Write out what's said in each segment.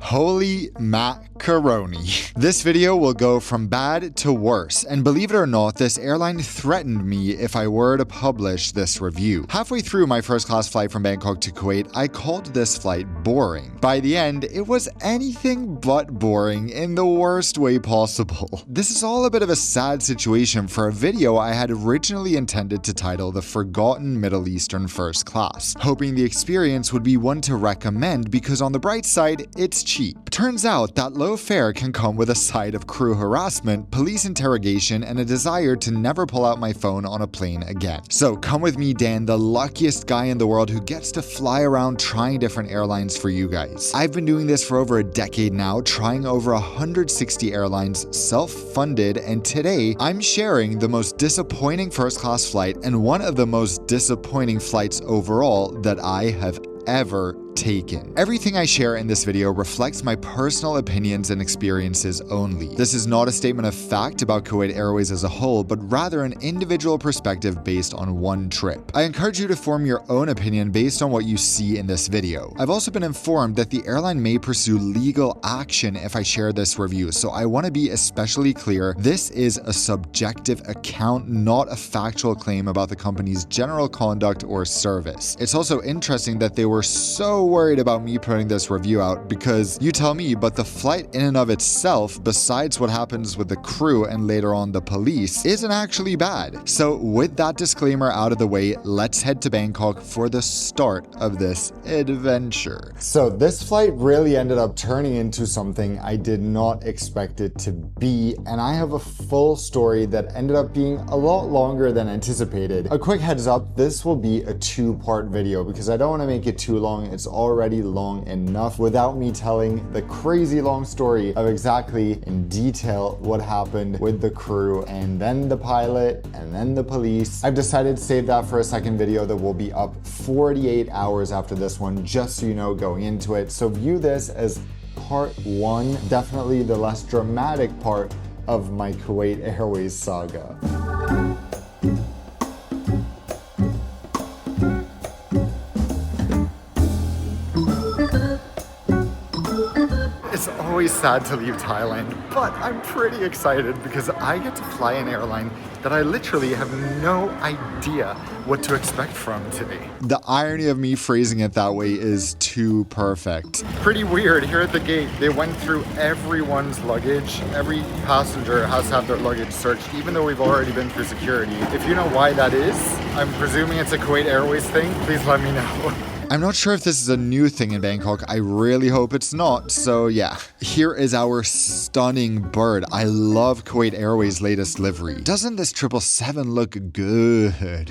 Holy macaroni. This video will go from bad to worse, and believe it or not, this airline threatened me if I were to publish this review. Halfway through my first class flight from Bangkok to Kuwait, I called this flight boring. By the end, it was anything but boring in the worst way possible. This is all a bit of a sad situation for a video I had originally intended to title The Forgotten Middle Eastern First Class, hoping the experience would be one to recommend because on the bright side, it's cheap. Turns out that low fare can come with a side of crew harassment, police interrogation, and a desire to never pull out my phone on a plane again. So come with me, Dan, the luckiest guy in the world who gets to fly around trying different airlines for you guys. I've been doing this for over a decade now, trying over 160 airlines, self-funded, and today I'm sharing the most disappointing first class flight and one of the most disappointing flights overall that I have ever taken. Everything I share in this video reflects my personal opinions and experiences only. This is not a statement of fact about Kuwait Airways as a whole, but rather an individual perspective based on one trip. I encourage you to form your own opinion based on what you see in this video. I've also been informed that the airline may pursue legal action if I share this review, so I want to be especially clear, this is a subjective account, not a factual claim about the company's general conduct or service. It's also interesting that they were so worried about me putting this review out because you tell me, but the flight in and of itself, besides what happens with the crew and later on the police, isn't actually bad. So with that disclaimer out of the way, let's head to Bangkok for the start of this adventure. So this flight really ended up turning into something I did not expect it to be, and I have a full story that ended up being a lot longer than anticipated. A quick heads up, this will be a two-part video because I don't want to make it too long. It's already long enough without me telling the crazy long story of exactly in detail what happened with the crew and then the pilot and then the police. I've decided to save that for a second video that will be up 48 hours after this one, just so you know going into it. So view this as part one, definitely the less dramatic part of my Kuwait Airways saga. It's always sad to leave Thailand, but I'm pretty excited because I get to fly an airline that I literally have no idea what to expect from today. The irony of me phrasing it that way is too perfect. Pretty weird. Here at the gate, they went through everyone's luggage. Every passenger has to have their luggage searched, even though we've already been through security. If you know why that is, I'm presuming it's a Kuwait Airways thing, please let me know. I'm not sure if this is a new thing in Bangkok. I really hope it's not. So yeah, here is our stunning bird. I love Kuwait Airways' latest livery. Doesn't this 777 look good?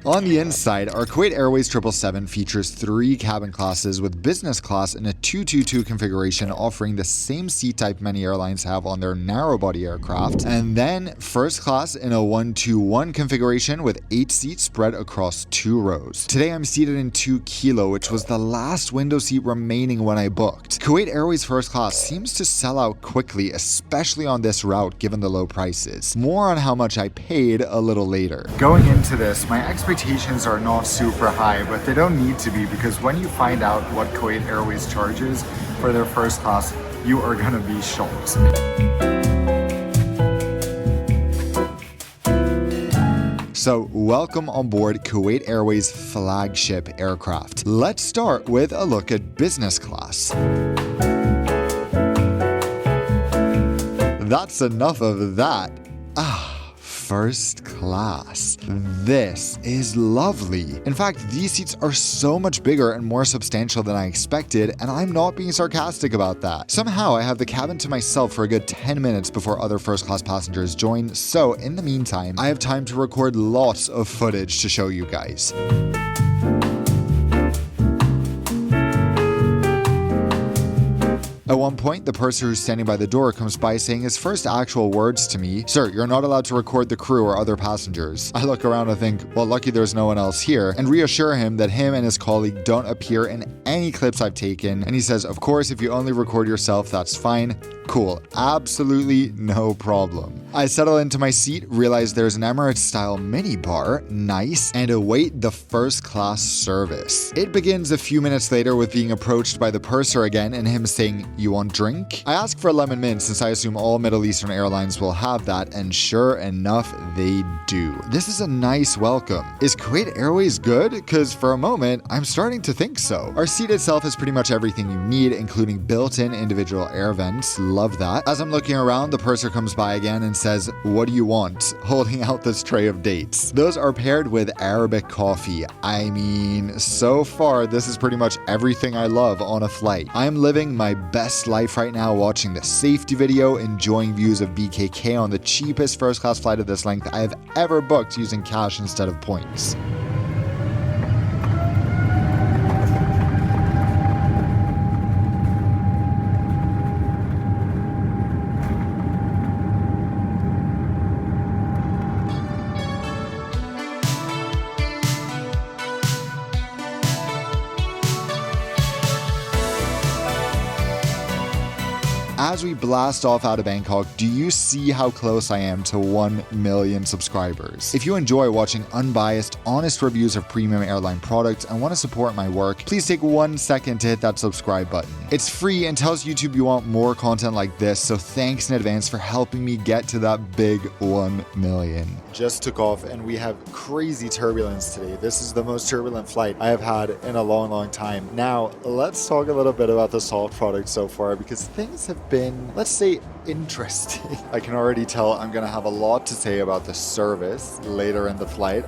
On the inside, our Kuwait Airways 777 features 3 cabin classes with business class in a 222 configuration offering the same seat type many airlines have on their narrow-body aircraft, and then first class in a 121 configuration with 8 seats spread across 2 rows. Today I'm seated in 2 Kilo, which was the last window seat remaining when I booked. Kuwait Airways first class seems to sell out quickly, especially on this route given the low prices. More on how much I paid a little later. Going into this, my expectations are not super high, but they don't need to be because when you find out what Kuwait Airways charges for their first class, you are gonna be shocked. So welcome on board Kuwait Airways' flagship aircraft. Let's start with a look at business class. That's enough of that. First class. This is lovely. In fact, these seats are so much bigger and more substantial than I expected, and I'm not being sarcastic about that. Somehow, I have the cabin to myself for a good 10 minutes before other first class passengers join, so in the meantime, I have time to record lots of footage to show you guys. At one point, the purser who's standing by the door comes by saying his first actual words to me, "Sir, you're not allowed to record the crew or other passengers." I look around and think, well, lucky there's no one else here, and reassure him that him and his colleague don't appear in any clips I've taken, and he says, of course, if you only record yourself, that's fine. Cool, absolutely no problem. I settle into my seat, realize there's an Emirates-style mini bar, nice, and await the first-class service. It begins a few minutes later with being approached by the purser again and him saying, you want drink? I ask for a lemon mint since I assume all Middle Eastern airlines will have that, and sure enough, they do. This is a nice welcome. Is Kuwait Airways good? Because for a moment, I'm starting to think so. Our seat itself is pretty much everything you need, including built-in individual air vents. Love that. As I'm looking around, the purser comes by again and says, what do you want? Holding out this tray of dates. Those are paired with Arabic coffee. I mean, so far, this is pretty much everything I love on a flight. I'm living my best life right now, watching the safety video, enjoying views of BKK on the cheapest first-class flight of this length I have ever booked using cash instead of points. As we blast off out of Bangkok, do you see how close I am to 1 million subscribers? If you enjoy watching unbiased, honest reviews of premium airline products and want to support my work, please take 1 second to hit that subscribe button. It's free and tells YouTube you want more content like this, so thanks in advance for helping me get to that big 1 million. Just took off and we have crazy turbulence today. This is the most turbulent flight I have had in a long time. Now, let's talk a little bit about the soft product so far, because things have been, let's say, interesting. I can already tell I'm gonna have a lot to say about the service later in the flight.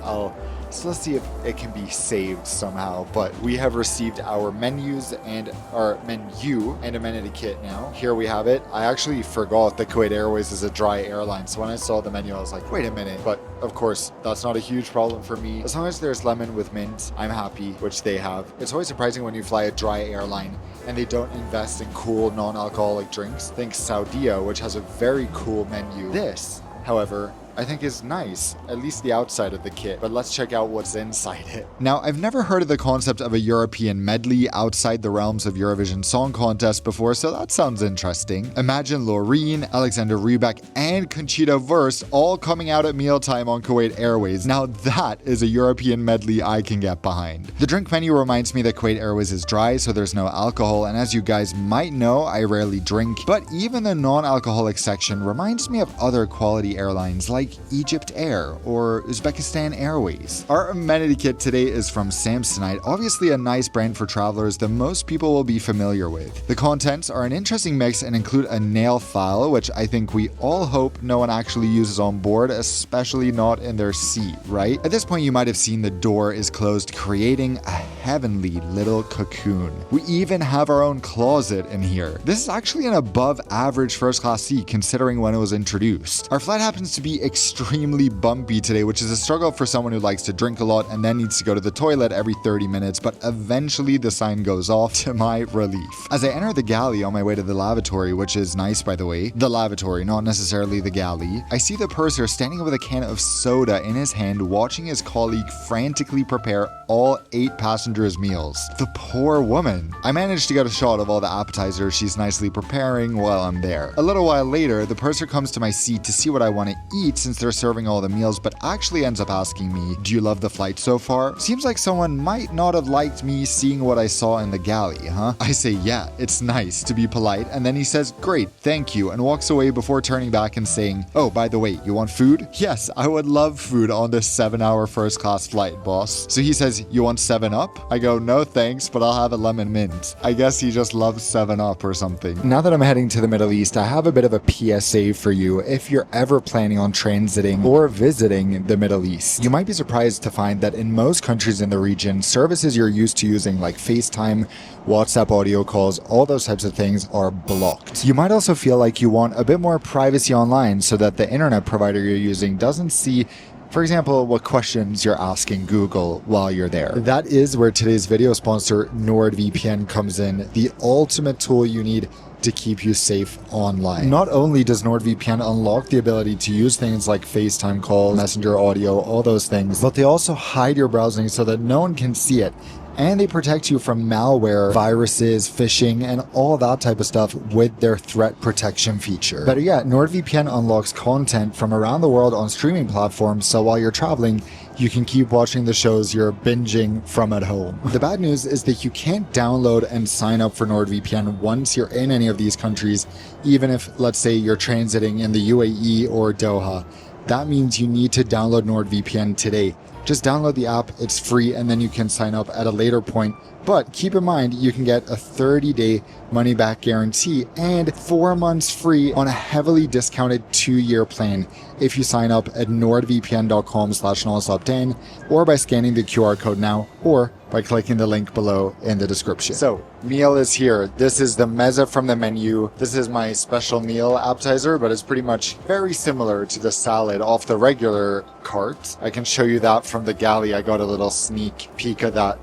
So let's see if it can be saved somehow. But we have received our menus and our menu and amenity kit now. Here we have it. I actually forgot that Kuwait Airways is a dry airline. So when I saw the menu, I was like, wait a minute. But of course, that's not a huge problem for me. As long as there's lemon with mint, I'm happy, which they have. It's always surprising when you fly a dry airline and they don't invest in cool non-alcoholic drinks. Think Saudia, which has a very cool menu. This, however, I think is nice, at least the outside of the kit, but let's check out what's inside it. Now, I've never heard of the concept of a European medley outside the realms of Eurovision Song Contest before, so that sounds interesting. Imagine Loreen, Alexander Rybak, and Conchita Wurst all coming out at mealtime on Kuwait Airways. Now that is a European medley I can get behind. The drink menu reminds me that Kuwait Airways is dry, so there's no alcohol, and as you guys might know, I rarely drink, but even the non-alcoholic section reminds me of other quality airlines like Egypt Air or Uzbekistan Airways. Our amenity kit today is from Samsonite, obviously a nice brand for travelers that most people will be familiar with. The contents are an interesting mix and include a nail file, which I think we all hope no one actually uses on board, especially not in their seat, right? At this point, you might have seen the door is closed, creating a heavenly little cocoon. We even have our own closet in here. This is actually an above average first class seat considering when it was introduced. Our flight happens to be extremely bumpy today, which is a struggle for someone who likes to drink a lot and then needs to go to the toilet every 30 minutes, but eventually the sign goes off to my relief. As I enter the galley on my way to the lavatory, which is nice by the way, the lavatory, not necessarily the galley, I see the purser standing with a can of soda in his hand watching his colleague frantically prepare all 8 passengers' meals. The poor woman. I managed to get a shot of all the appetizers she's nicely preparing while I'm there. A little while later, the purser comes to my seat to see what I want to eat since they're serving all the meals, but actually ends up asking me, do you love the flight so far? Seems like someone might not have liked me seeing what I saw in the galley, huh? I say, yeah, it's nice, to be polite, and then he says, great, thank you, and walks away before turning back and saying, oh, by the way, you want food? Yes, I would love food on this 7-hour first-class flight, boss. So he says, you want 7-Up? I go, no thanks, but I'll have a lemon mint. I guess he just loves 7-Up or something. Now that I'm heading to the Middle East, I have a bit of a PSA for you if you're ever planning on transiting or visiting the Middle East. You might be surprised to find that in most countries in the region, services you're used to using like FaceTime, WhatsApp audio calls, all those types of things are blocked. You might also feel like you want a bit more privacy online so that the internet provider you're using doesn't see, for example, what questions you're asking Google while you're there. That is where today's video sponsor, NordVPN, comes in, the ultimate tool you need to keep you safe online. Not only does NordVPN unlock the ability to use things like FaceTime calls, Messenger audio, all those things, but they also hide your browsing so that no one can see it and they protect you from malware, viruses, phishing, and all that type of stuff with their threat protection feature. Better yet, NordVPN unlocks content from around the world on streaming platforms, so while you're traveling, you can keep watching the shows you're binging from at home. The bad news is that you can't download and sign up for NordVPN once you're in any of these countries, even if, let's say, you're transiting in the UAE or Doha. That means you need to download NordVPN today. Just download the app, it's free, and then you can sign up at a later point. But keep in mind, you can get a 30-day money-back guarantee and 4 months free on a heavily discounted 2-year plan if you sign up at nordvpn.com/nonstop10 or by scanning the QR code now or by clicking the link below in the description. So, meal is here. This is the mezze from the menu. This is my special meal appetizer, but it's pretty much very similar to the salad off the regular cart. I can show you that from the Galley. I got a little sneak peek of that.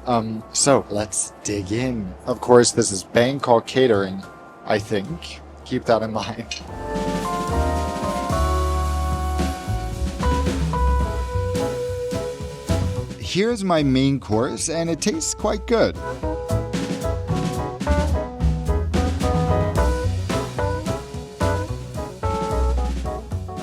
So let's dig in. Of course, this is Bangkok catering, I think. Keep that in mind. Here's my main course, and it tastes quite good.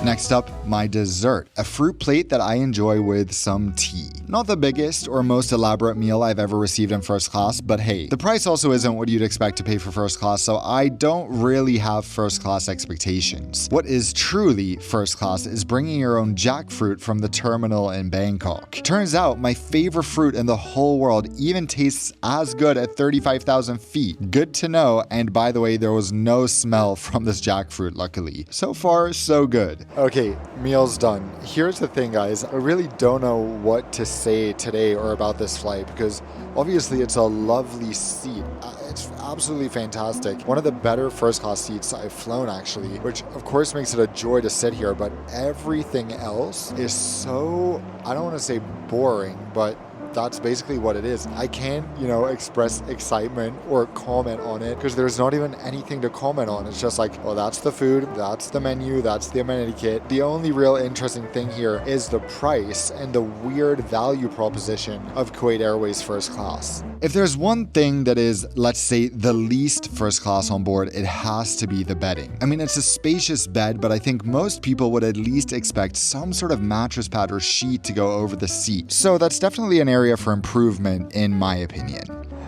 Next up, my dessert, a fruit plate that I enjoy with some tea. Not the biggest or most elaborate meal I've ever received in first class, but hey, the price also isn't what you'd expect to pay for first class, so I don't really have first class expectations. What is truly first class is bringing your own jackfruit from the terminal in Bangkok. Turns out my favorite fruit in the whole world even tastes as good at 35,000 feet. Good to know, and by the way, there was no smell from this jackfruit, luckily. So far, so good. Okay, meal's done. Here's the thing, guys. I really don't know what to say today or about this flight because obviously it's a lovely seat. It's absolutely fantastic. One of the better first class seats I've flown, actually, which of course makes it a joy to sit here, but everything else is so, I don't want to say boring, but that's basically what it is. I can't, express excitement or comment on it because there's not even anything to comment on. It's just like, well, that's the food, that's the menu, that's the amenity kit. The only real interesting thing here is the price and the weird value proposition of Kuwait Airways first class. If there's one thing that is, let's say, the least first class on board, it has to be the bedding. I mean, it's a spacious bed, but I think most people would at least expect some sort of mattress pad or sheet to go over the seat. So that's definitely an area for improvement, in my opinion.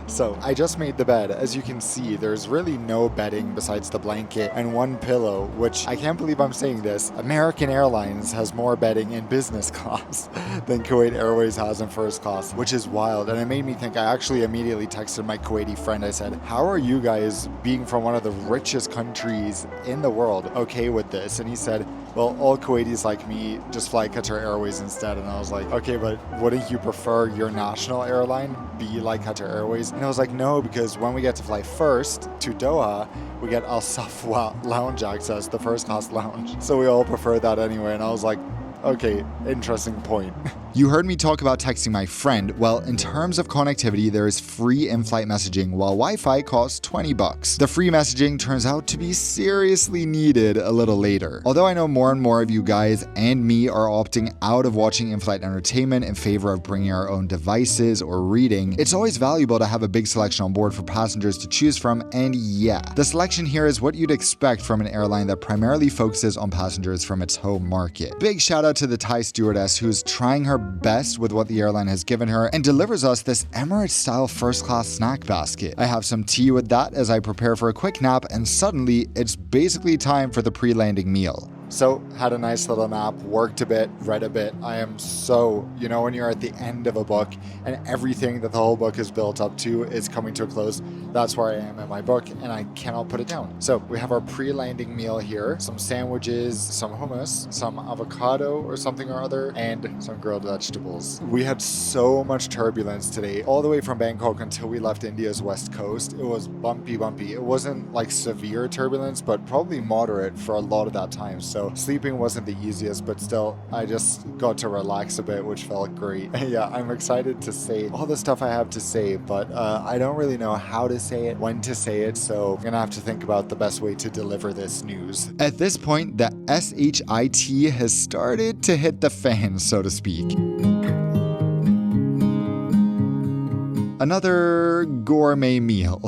So I just made the bed. As you can see, there's really no bedding besides the blanket and one pillow, which I can't believe I'm saying this. American Airlines has more bedding in business class than Kuwait Airways has in first class, which is wild. And it made me think. I actually immediately texted my Kuwaiti friend. I said, how are you guys, being from one of the richest countries in the world, okay with this? And he said, well, all Kuwaitis like me just fly Qatar Airways instead. And I was like, okay, but wouldn't you prefer your national airline be like Qatar Airways? And I was like, no, because when we get to fly first to Doha, we get Al Safwa lounge access, the first class lounge. So we all prefer that anyway. And I was like, okay, interesting point. You heard me talk about texting my friend. Well, in terms of connectivity, there is free in-flight messaging, while Wi-Fi costs $20. The free messaging turns out to be seriously needed a little later. Although I know more and more of you guys and me are opting out of watching in-flight entertainment in favor of bringing our own devices or reading, it's always valuable to have a big selection on board for passengers to choose from, and yeah, the selection here is what you'd expect from an airline that primarily focuses on passengers from its home market. Big shout out to the Thai stewardess who's trying her best with what the airline has given her and delivers us this Emirates-style first-class snack basket. I have some tea with that as I prepare for a quick nap, and suddenly it's basically time for the pre-landing meal. So, had a nice little nap, worked a bit, read a bit. I am so, when you're at the end of a book and everything that the whole book is built up to is coming to a close, that's where I am in my book and I cannot put it down. So, we have our pre-landing meal here, some sandwiches, some hummus, some avocado or something or other, and some grilled vegetables. We had so much turbulence today, all the way from Bangkok until we left India's west coast. It was bumpy. It wasn't like severe turbulence, but probably moderate for a lot of that time. So sleeping wasn't the easiest, but still, I just got to relax a bit, which felt great. Yeah, I'm excited to say all the stuff I have to say, but I don't really know how to say it, when to say it, so I'm gonna have to think about the best way to deliver this news. At this point, the SHIT has started to hit the fan, so to speak. another gourmet meal.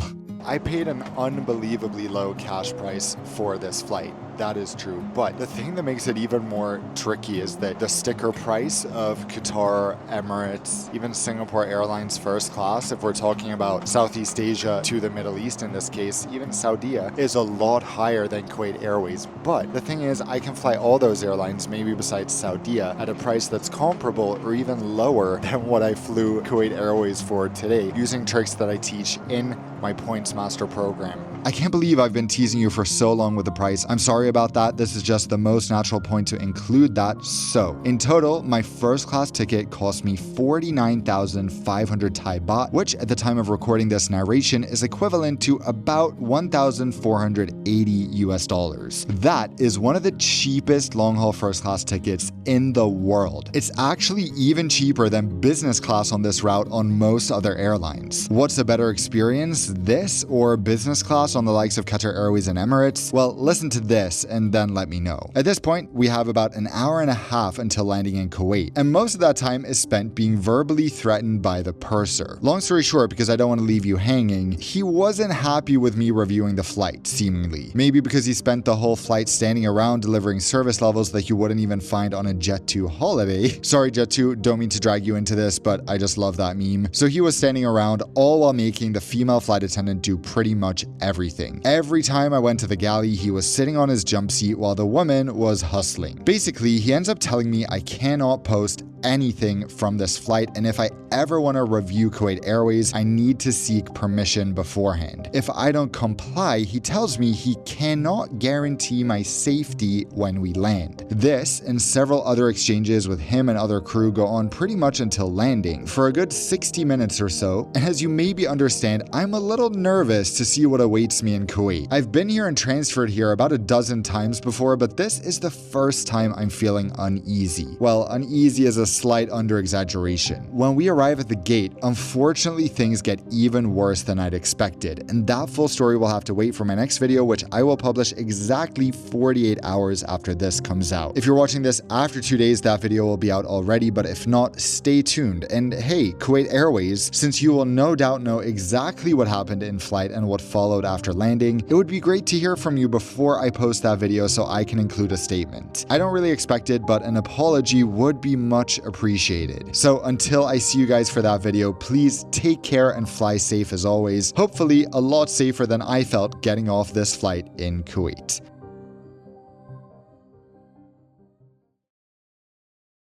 I paid an unbelievably low cash price for this flight. That is true. But the thing that makes it even more tricky is that the sticker price of Qatar, Emirates, even Singapore Airlines first class, if we're talking about Southeast Asia to the Middle East in this case, even Saudi, is a lot higher than Kuwait Airways. But the thing is, I can fly all those airlines, maybe besides Saudi, at a price that's comparable or even lower than what I flew Kuwait Airways for today, using tricks that I teach in my Points Master program. I can't believe I've been teasing you for so long with the price. I'm sorry about that. This is just the most natural point to include that. So, in total, my first class ticket cost me 49,500 Thai baht, which at the time of recording this narration is equivalent to about 1,480 US dollars. That is one of the cheapest long-haul first class tickets in the world. It's actually even cheaper than business class on this route on most other airlines. What's a better experience, this or business class on the likes of Qatar Airways and Emirates? Well, listen to this and then let me know. At this point, we have about an hour and a half until landing in Kuwait, and most of that time is spent being verbally threatened by the purser. Long story short, because I don't want to leave you hanging, he wasn't happy with me reviewing the flight, seemingly. Maybe because he spent the whole flight standing around delivering service levels that you wouldn't even find on a Jet2 holiday. Sorry Jet2, don't mean to drag you into this, but I just love that meme. So he was standing around all while making the female flight attendant do pretty much everything. Every time I went to the galley, he was sitting on his jump seat while the woman was hustling. Basically, he ends up telling me I cannot post anything from this flight, and if I ever want to review Kuwait Airways, I need to seek permission beforehand. If I don't comply, he tells me he cannot guarantee my safety when we land. This and several other exchanges with him and other crew go on pretty much until landing, for a good 60 minutes or so, and as you maybe understand, I'm a little nervous to see what awaits me in Kuwait. I've been here and transferred here about a dozen times before, but this is the first time I'm feeling uneasy. Well, uneasy is a slight under-exaggeration. When we arrive at the gate, unfortunately things get even worse than I'd expected, and that full story will have to wait for my next video, which I will publish exactly 48 hours after this comes out. If you're watching this after 2 days, that video will be out already, but if not, stay tuned. And hey, Kuwait Airways, since you will no doubt know exactly what happened in flight and what followed after landing, it would be great to hear from you before I post that video so I can include a statement. I don't really expect it, but an apology would be much appreciated. So until I see you guys for that video, please take care and fly safe as always. Hopefully a lot safer than I felt getting off this flight in Kuwait.